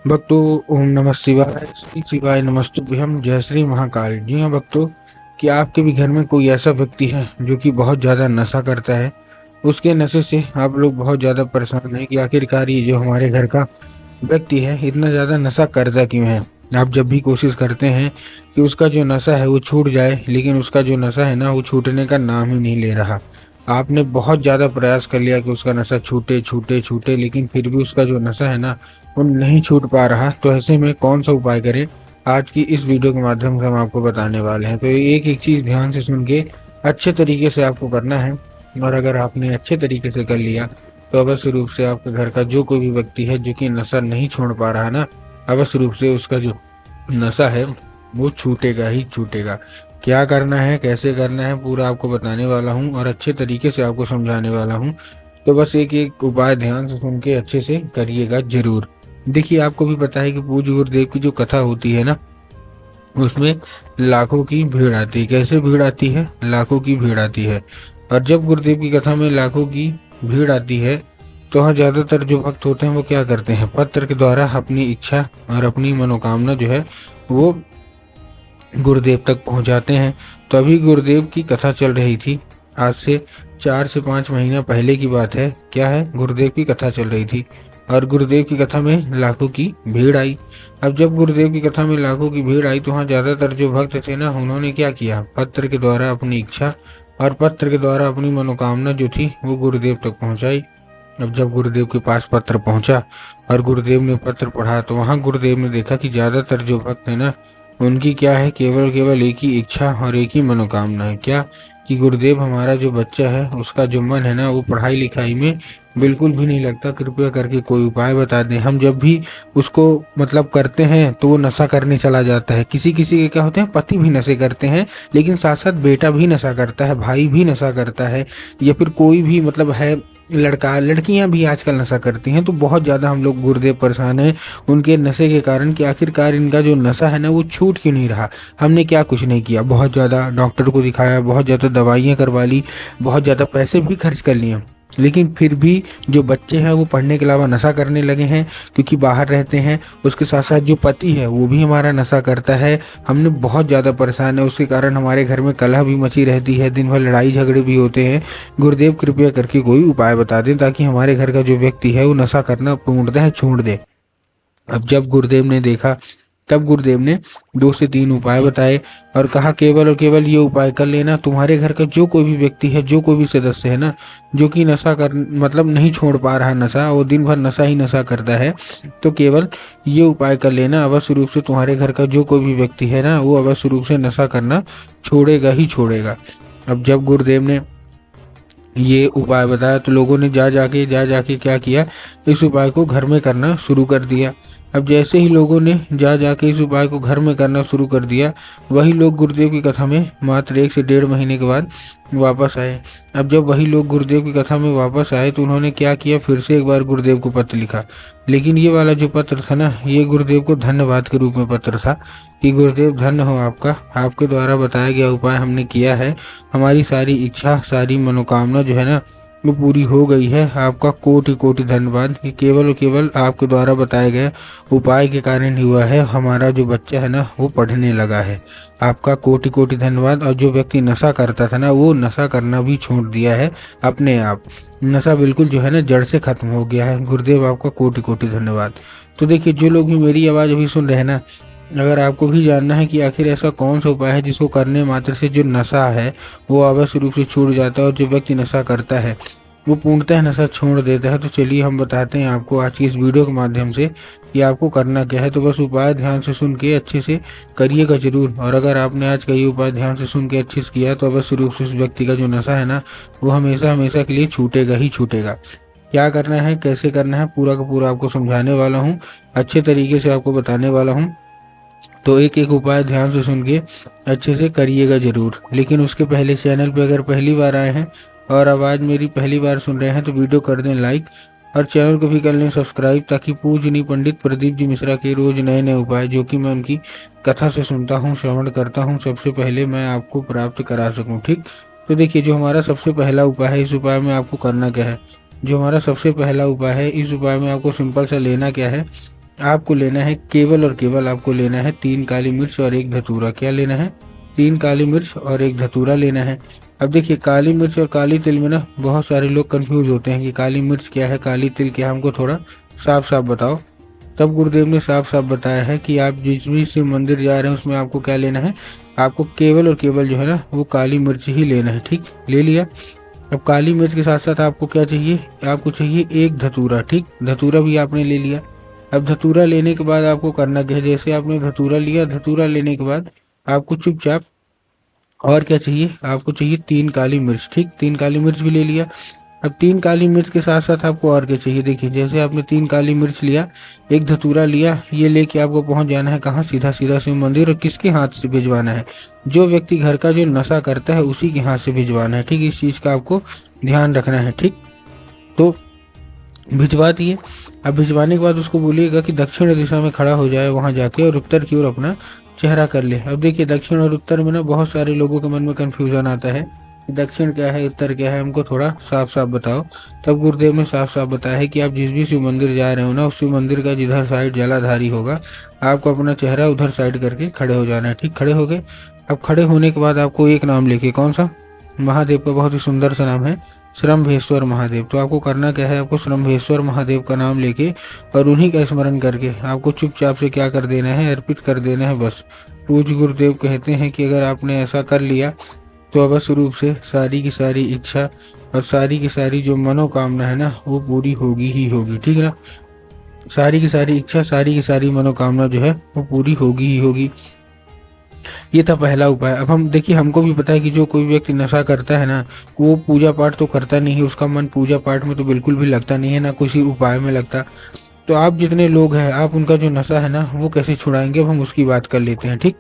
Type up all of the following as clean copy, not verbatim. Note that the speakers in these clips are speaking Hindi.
भक्तों, ओम नमः शिवाय, श्री शिवाय नमस्तुभ्यम, जय श्री महाकाल। जी हाँ भक्तों, कि आपके भी घर में कोई ऐसा व्यक्ति है जो कि बहुत ज़्यादा नशा करता है। उसके नशे से आप लोग बहुत ज़्यादा परेशान हैं कि आखिरकार ये जो हमारे घर का व्यक्ति है इतना ज़्यादा नशा करता क्यों है। आप जब भी कोशिश करते हैं कि उसका जो नशा है वो छूट जाए, लेकिन उसका जो नशा है ना वो छूटने का नाम ही नहीं ले रहा। आपने बहुत ज़्यादा प्रयास कर लिया कि उसका नशा छूटे छूटे छूटे, लेकिन फिर भी उसका जो नशा है ना वो नहीं छूट पा रहा। तो ऐसे में कौन सा उपाय करें, आज की इस वीडियो के माध्यम से हम आपको बताने वाले हैं। तो एक एक चीज़ ध्यान से सुन के अच्छे तरीके से आपको करना है, और अगर आपने अच्छे तरीके से कर लिया तो अवश्य रूप से आपके घर का जो कोई भी व्यक्ति है जो कि नशा नहीं छोड़ पा रहा ना, अवश्य रूप से उसका जो नशा है वो छूटेगा ही छूटेगा। क्या करना है, कैसे करना है, पूरा आपको बताने वाला हूँ और अच्छे तरीके से आपको समझाने वाला हूँ। तो बस एक एक उपाय ध्यान से सुन के अच्छे से करिएगा जरूर। देखिए, आपको भी पता है कि पूज्य गुरुदेव की जो कथा होती है ना, उसमें लाखों की भीड़ आती है। कैसे भीड़ आती है? लाखों की भीड़ आती है। और जब गुरुदेव की कथा में लाखों की भीड़ आती है तो वहाँ ज्यादातर जो भक्त होते हैं वो क्या करते हैं, पत्र के द्वारा अपनी इच्छा और अपनी मनोकामना जो है वो गुरुदेव तक पहुंचाते हैं। तो अभी गुरुदेव की कथा चल रही थी, आज से 4 से 5 महीना पहले की बात है। क्या है, गुरुदेव की कथा चल रही थी और गुरुदेव की कथा में लाखों की भीड़ आई। अब जब गुरुदेव की कथा में लाखों की भीड़ आई तो वहाँ ज्यादातर जो भक्त थे ना, उन्होंने क्या किया, पत्र के द्वारा अपनी इच्छा और पत्र के द्वारा अपनी मनोकामना जो थी वो गुरुदेव तक पहुंचाई। अब जब गुरुदेव के पास पत्र पहुंचा और गुरुदेव ने पत्र पढ़ा तो वहाँ गुरुदेव ने देखा कि ज्यादातर जो भक्त है ना, उनकी क्या है, केवल केवल एक ही इच्छा और एक ही मनोकामना है। क्या? कि गुरुदेव, हमारा जो बच्चा है उसका जो मन है ना वो पढ़ाई लिखाई में बिल्कुल भी नहीं लगता, कृपया करके कोई उपाय बता दें। हम जब भी उसको मतलब करते हैं तो वो नशा करने चला जाता है। किसी किसी के क्या होते हैं, पति भी नशे करते हैं, लेकिन साथ साथ बेटा भी नशा करता है, भाई भी नशा करता है, या फिर कोई भी मतलब है लड़का, लड़कियां भी आजकल नशा करती हैं। तो बहुत ज़्यादा हम लोग गुरुदेव परेशान हैं उनके नशे के कारण कि आखिरकार इनका जो नशा है ना वो छूट क्यों नहीं रहा। हमने क्या कुछ नहीं किया, बहुत ज़्यादा डॉक्टर को दिखाया, बहुत ज़्यादा दवाइयाँ करवा ली, बहुत ज़्यादा पैसे भी खर्च कर लिए, लेकिन फिर भी जो बच्चे हैं वो पढ़ने के अलावा नशा करने लगे हैं, क्योंकि बाहर रहते हैं। उसके साथ साथ जो पति है वो भी हमारा नशा करता है। हमने बहुत ज़्यादा परेशान है, उसके कारण हमारे घर में कलह भी मची रहती है, दिन भर लड़ाई झगड़े भी होते हैं। गुरुदेव कृपया करके कोई उपाय बता दें ताकि हमारे घर का जो व्यक्ति है वो नशा करना पूर्णतः छोड़ दे। अब जब गुरुदेव ने देखा तब गुरुदेव ने 2 से 3 उपाय बताए और कहा केवल और केवल ये उपाय कर लेना, तुम्हारे घर का जो कोई भी व्यक्ति है, जो कोई भी सदस्य है ना, जो कि नशा कर मतलब नहीं छोड़ पा रहा नशा, वो दिन भर नशा ही नशा करता है, तो केवल ये उपाय कर लेना, अवश्य रूप से तुम्हारे घर का जो कोई भी व्यक्ति है ना वो अवश्य रूप से नशा करना छोड़ेगा ही छोड़ेगा। अब जब गुरुदेव ने ये उपाय बताया तो लोगों ने जा जाके क्या किया, इस उपाय को घर में करना शुरू कर दिया। अब जैसे ही लोगों ने जा जाके इस उपाय को घर में करना शुरू कर दिया, वही लोग गुरुदेव की कथा में मात्र 1 से 1.5 महीने के बाद वापस आए। अब जब वही लोग गुरुदेव की कथा में वापस आए तो उन्होंने क्या किया, फिर से एक बार गुरुदेव को पत्र लिखा। लेकिन ये वाला जो पत्र था ना, ये गुरुदेव को धन्यवाद के रूप में पत्र था कि गुरुदेव धन्य हो आपका, आपके द्वारा बताया गया उपाय हमने किया है, हमारी सारी इच्छा सारी मनोकामना जो है ना वो पूरी हो गई है। आपका कोटि कोटि धन्यवाद कि केवल और केवल आपके द्वारा बताए गए उपाय के कारण ही हुआ है, हमारा जो बच्चा है ना वो पढ़ने लगा है। आपका कोटि कोटि धन्यवाद। और जो व्यक्ति नशा करता था ना वो नशा करना भी छोड़ दिया है अपने आप, नशा बिल्कुल जो है ना जड़ से खत्म हो गया है। गुरुदेव आपका कोटि कोटि धन्यवाद। तो देखिए, जो लोग भी मेरी आवाज़ अभी सुन रहे हैं ना, अगर आपको भी जानना है कि आखिर ऐसा कौन सा उपाय है जिसको करने मात्र से जो नशा है वो अवश्य रूप से छूट जाता है और जो व्यक्ति नशा करता है वो पूर्णतः नशा छोड़ देता है, तो चलिए हम बताते हैं आपको आज की इस वीडियो के माध्यम से कि आपको करना क्या है। तो बस उपाय ध्यान से सुन के अच्छे से करिएगा जरूर। और अगर आपने आज का ये उपाय ध्यान से सुन के अच्छे से किया तो अवश्य रूप से उस व्यक्ति का जो नशा है ना वो हमेशा हमेशा के लिए छूटेगा ही छूटेगा। क्या करना है, कैसे करना है, पूरा का पूरा आपको समझाने वाला हूँ, अच्छे तरीके से आपको बताने वाला हूँ। तो एक एक उपाय ध्यान से सुन के अच्छे से करिएगा जरूर। लेकिन उसके पहले चैनल पे अगर पहली बार आए हैं और आवाज़ मेरी पहली बार सुन रहे हैं तो वीडियो कर दें लाइक और चैनल को भी कर लें सब्सक्राइब, ताकि पूजनीय पंडित प्रदीप जी मिश्रा के रोज नए नए उपाय जो कि मैं उनकी कथा से सुनता हूँ, श्रवण करता हूँ, सबसे पहले मैं आपको प्राप्त करा सकूँ। ठीक, तो देखिए, जो हमारा सबसे पहला उपाय है, इस उपाय में आपको करना क्या है। जो हमारा सबसे पहला उपाय है, इस उपाय में आपको सिंपल सा लेना क्या है, आपको लेना है केवल और केवल आपको लेना है 3 काली मिर्च और 1 धतूरा। क्या लेना है? 3 काली मिर्च और 1 धतूरा लेना है। अब देखिए, काली मिर्च और काली तिल में ना बहुत सारे लोग कंफ्यूज होते हैं कि काली मिर्च क्या है, काली तिल क्या है, हमको थोड़ा साफ साफ बताओ। तब गुरुदेव ने साफ साफ बताया है कि आप जिस भी शिव मंदिर जा रहे हैं उसमें आपको क्या लेना है, आपको केवल और केवल जो है ना वो काली मिर्च ही लेना है। ठीक, ले लिया। अब काली मिर्च के साथ साथ आपको क्या चाहिए, आपको चाहिए 1 धतूरा। ठीक, धतूरा भी आपने ले लिया। अब धतूरा लेने के बाद आपको करना क्या है, जैसे आपने धतूरा लिया, धतूरा लेने के बाद आपको चुपचाप और क्या चाहिए, आपको चाहिए 3 काली मिर्च। ठीक, 3 काली मिर्च भी ले लिया। अब 3 काली मिर्च के साथ साथ आपको और क्या चाहिए, देखिए जैसे आपने 3 काली मिर्च लिया, 1 धतूरा लिया, ये लेके आपको पहुंच जाना है कहाँ, सीधा सीधा शिव मंदिर। और किसके हाथ से भिजवाना है, जो व्यक्ति घर का जो नशा करता है उसी के हाथ से भिजवाना है। ठीक, इस चीज का आपको ध्यान रखना है। ठीक, तो भिजवा दिए। अब भिजवाने के बाद उसको बोलिएगा कि दक्षिण दिशा में खड़ा हो जाए वहां जाके, और उत्तर की ओर अपना चेहरा कर ले। अब देखिए, दक्षिण और उत्तर में ना बहुत सारे लोगों के मन में कंफ्यूजन आता है, दक्षिण क्या है, उत्तर क्या है, हमको थोड़ा साफ साफ बताओ। तब गुरुदेव ने साफ साफ बताया है कि आप जिस भी शिव मंदिर जा रहे हो ना, उस शिव मंदिर का जिधर साइड जलाधारी होगा, आपको अपना चेहरा उधर साइड करके खड़े हो जाना है। ठीक, खड़े हो गए। अब खड़े होने के बाद आपको एक नाम लेके, कौन सा, महादेव का बहुत ही सुंदर सा नाम है, श्रम्भेश्वर महादेव। तो आपको करना क्या है, आपको श्रम्भेश्वर महादेव का नाम लेके और उन्हीं का स्मरण करके आपको चुपचाप से क्या कर देना है, अर्पित कर देना है बस। पूज्य गुरुदेव कहते हैं कि अगर आपने ऐसा कर लिया तो अवश्य रूप से सारी की सारी इच्छा और सारी की सारी जो मनोकामना है ना वो पूरी होगी ही होगी। ठीक है ना, सारी की सारी इच्छा, सारी की सारी मनोकामना जो है वो पूरी होगी ही होगी। ये था पहला उपाय। अब हम देखिए, हमको भी पता है कि जो कोई व्यक्ति नशा करता है ना, वो पूजा पाठ तो करता नहीं है, उसका मन पूजा पाठ में तो बिल्कुल भी लगता नहीं है, ना किसी उपाय में लगता। तो आप जितने लोग हैं, आप उनका जो नशा है ना वो कैसे छुड़ाएंगे, अब हम उसकी बात कर लेते हैं। ठीक,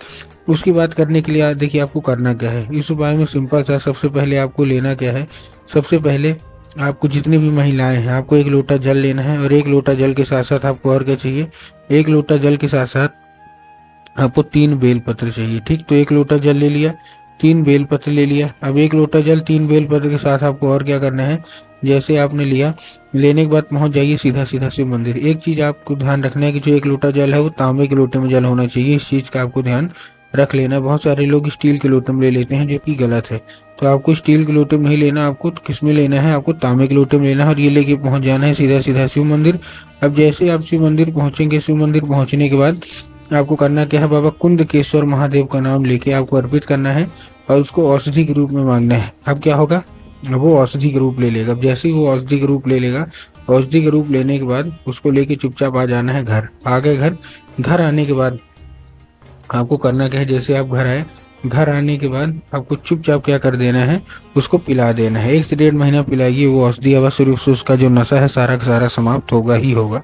उसकी बात करने के लिए देखिए आपको करना क्या है। इस उपाय में सिंपल सा, सबसे पहले आपको लेना क्या है, सबसे पहले आपको जितनी भी महिलाएं हैं, आपको 1 लोटा जल लेना है। और 1 लोटा जल के साथ साथ आपको और क्या चाहिए, 1 लोटा जल के साथ साथ आपको 3 बेलपत्र चाहिए। ठीक, तो 1 लोटा जल ले लिया, 3 बेलपत्र ले लिया। अब 1 लोटा जल 3 बेलपत्र के साथ आपको और क्या करना है, जैसे आपने लिया, लेने के बाद पहुंच जाइए सीधा सीधा शिव मंदिर। एक चीज आपको ध्यान रखना है कि जो 1 लोटा जल है वो तांबे के लोटे में जल होना चाहिए, इस चीज का आपको ध्यान रख लेना है। बहुत सारे लोग स्टील के लोटे में ले लेते हैं जो कि गलत है। तो आपको स्टील के लोटे में ही लेना, आपको किस में लेना है, आपको तांबे के लोटे में लेना है, और ये लेके पहुंच जाना है सीधा सीधा शिव मंदिर। अब जैसे आप शिव मंदिर पहुंचेंगे, शिव मंदिर पहुंचने के बाद आपको करना क्या है, बाबा कुंदकेश्वर महादेव का नाम लेके आपको अर्पित करना है और उसको औषधि के रूप में मांगना है। अब क्या होगा, वो औषधि के रूप ले लेगा। अब जैसे ही वो औषधि के रूप ले लेगा, औषधि के रूप लेने के बाद उसको लेके चुपचाप आ जाना है घर। आ गए घर, घर आने के बाद आपको करना क्या है, जैसे आप घर आए, घर आने के बाद आपको चुपचाप क्या कर देना है, उसको पिला देना है। 1 से 1.5 महीना पिलाइए वो औषधि, अवश्य रूप से उसका जो नशा है सारा का सारा समाप्त होगा ही होगा।